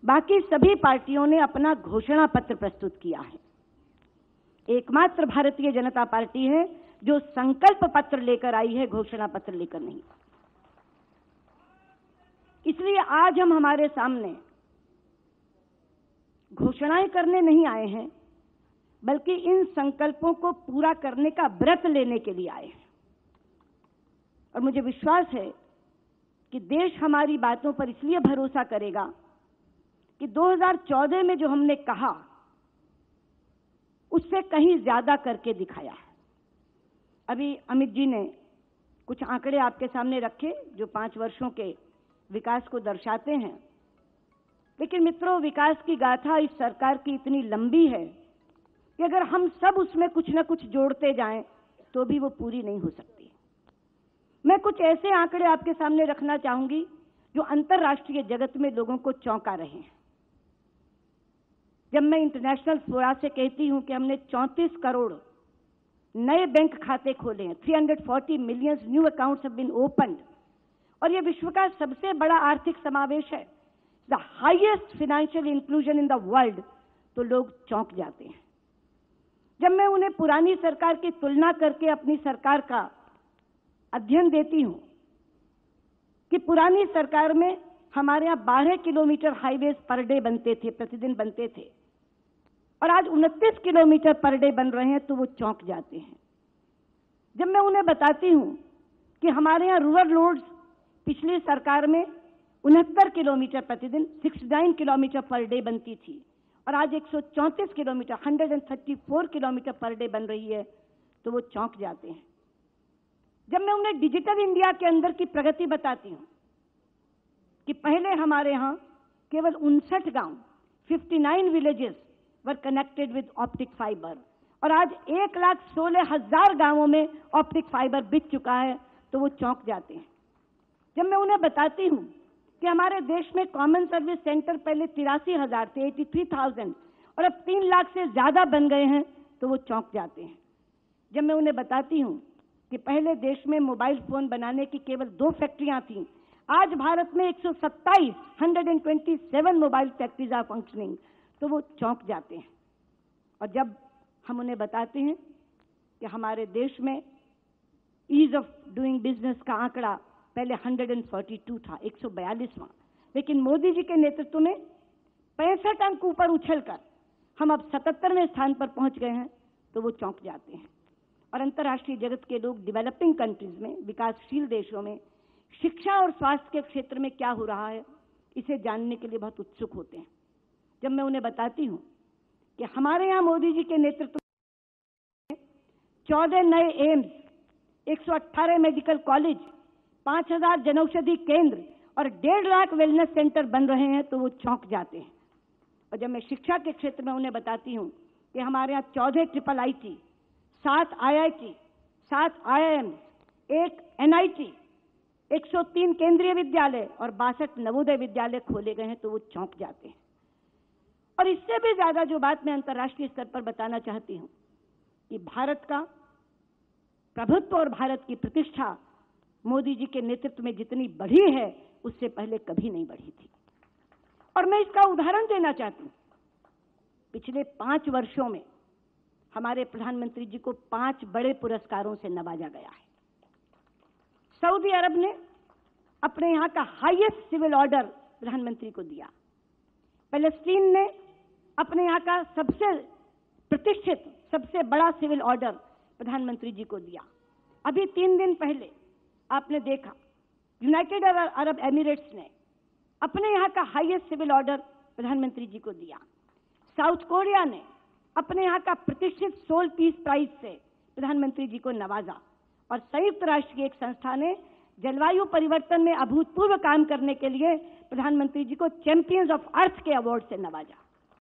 बाकी सभी पार्टियों ने अपना घोषणा पत्र प्रस्तुत किया है। एकमात्र भारतीय जनता पार्टी है जो संकल्प पत्र लेकर आई है, घोषणा पत्र लेकर नहीं। इसलिए आज हम हमारे सामने घोषणाएं करने नहीं आए हैं, बल्कि इन संकल्पों को पूरा करने का व्रत लेने के लिए आए हैं। और मुझे विश्वास है कि देश हमारी बातों पर इसलिए भरोसा करेगा कि 2014 में जो हमने कहा उससे कहीं ज्यादा करके दिखाया है। अभी अमित जी ने कुछ आंकड़े आपके सामने रखे जो 5 वर्षों के विकास को दर्शाते हैं, लेकिन मित्रों, विकास की गाथा इस सरकार की इतनी लंबी है कि अगर हम सब उसमें कुछ न कुछ जोड़ते जाएं तो भी वो पूरी नहीं हो सकती। मैं कुछ ऐसे आंकड़े आपके सामने रखना चाहूंगी जो अंतर्राष्ट्रीय जगत में लोगों को चौंका रहे हैं। जब मैं इंटरनेशनल फोरा से कहती हूं कि हमने 34 करोड़ नए बैंक खाते खोले हैं, 340 million new accounts have been opened, और यह विश्व का सबसे बड़ा आर्थिक समावेश है, the highest financial inclusion in the world, तो लोग चौंक जाते हैं। जब मैं उन्हें पुरानी सरकार की तुलना करके अपनी सरकार का अध्ययन देती हूं कि पुरानी सरकार में हमारे यहां 12 किलोमीटर हाईवेज पर डे बनते थे, प्रतिदिन बनते थे, और आज 29 किलोमीटर पर डे बन रहे हैं, तो वो चौंक जाते हैं। जब मैं उन्हें बताती हूं कि हमारे यहां रूरल रोड्स पिछली सरकार में 69 किलोमीटर प्रतिदिन 69 किलोमीटर पर डे बनती थी, और आज 134 किलोमीटर 134 किलोमीटर पर डे बन रही है, तो वो चौंक जाते हैं। जब मैं उन्हें डिजिटल इंडिया के अंदर की प्रगति बताती हूं कि पहले हमारे यहां केवल 59 गांव 59 villages were connected with optic fibre, और आज 1,16,000 गांवों में ऑप्टिक फाइबर बिक चुका है, तो वो चौंक जाते हैं। जब मैं उन्हें बताती हूं कि हमारे देश में कॉमन सर्विस सेंटर पहले 83,000 थे, 83,000, और अब 3 लाख से ज्यादा बन गए हैं, तो वो चौंक जाते हैं। जब मैं उन्हें बताती हूं कि पहले देश में मोबाइल फोन बनाने की केवल 2 फैक्ट्रियां थीं, आज भारत में 127 मोबाइल फैक्ट्रीज आर फंक्शनिंग, तो वो चौंक जाते हैं। और जब हम उन्हें बताते हैं कि हमारे देश में ईज ऑफ डूइंग बिजनेस का आंकड़ा पहले 142 था, 142वां, लेकिन मोदी जी के नेतृत्व में 65 अंक ऊपर उछलकर हम अब 77वें स्थान पर पहुंच गए हैं, तो वो चौंक जाते हैं। और अंतर्राष्ट्रीय जगत के लोग डेवलपिंग कंट्रीज में, विकासशील देशों में शिक्षा और स्वास्थ्य के क्षेत्र में क्या हो रहा है, इसे जानने के लिए बहुत उत्सुक होते हैं। जब मैं उन्हें बताती हूं कि हमारे यहां मोदी जी के नेतृत्व में 14 नए एम्स, 118 मेडिकल कॉलेज, 5,000 जनौषधि केंद्र और 1.5 लाख वेलनेस सेंटर बन रहे हैं, तो वो चौंक जाते हैं। और जब मैं शिक्षा के क्षेत्र में उन्हें बताती हूं कि हमारे यहाँ 14 triple IIT, 7 IIT, 7 IIM, 1 NIT, 103 केंद्रीय विद्यालय और 62 नवोदय विद्यालय खोले गए हैं, तो वो चौंक जाते हैं। और इससे भी ज्यादा जो बात मैं अंतर्राष्ट्रीय स्तर पर बताना चाहती हूं कि भारत का प्रभुत्व और भारत की प्रतिष्ठा मोदी जी के नेतृत्व में जितनी बढ़ी है, उससे पहले कभी नहीं बढ़ी थी। और मैं इसका उदाहरण देना चाहती हूं। पिछले 5 वर्षों में हमारे प्रधानमंत्री जी को 5 बड़े पुरस्कारों से नवाजा गया है। सऊदी अरब ने अपने यहां का हाईएस्ट सिविल ऑर्डर प्रधानमंत्री को दिया। पैलेस्टीन ने अपने यहां का सबसे प्रतिष्ठित, सबसे बड़ा सिविल ऑर्डर प्रधानमंत्री जी को दिया। अभी 3 दिन पहले आपने देखा यूनाइटेड अरब एमिरेट्स ने अपने यहां का हाईएस्ट सिविल ऑर्डर प्रधानमंत्री जी को दिया। साउथ कोरिया ने अपने यहां का प्रतिष्ठित सोल पीस प्राइज से प्रधानमंत्री जी को नवाजा, और संयुक्त राष्ट्र की एक संस्था ने जलवायु परिवर्तन में अभूतपूर्व काम करने के लिए प्रधानमंत्री जी को चैंपियंस ऑफ अर्थ के अवार्ड से नवाजा।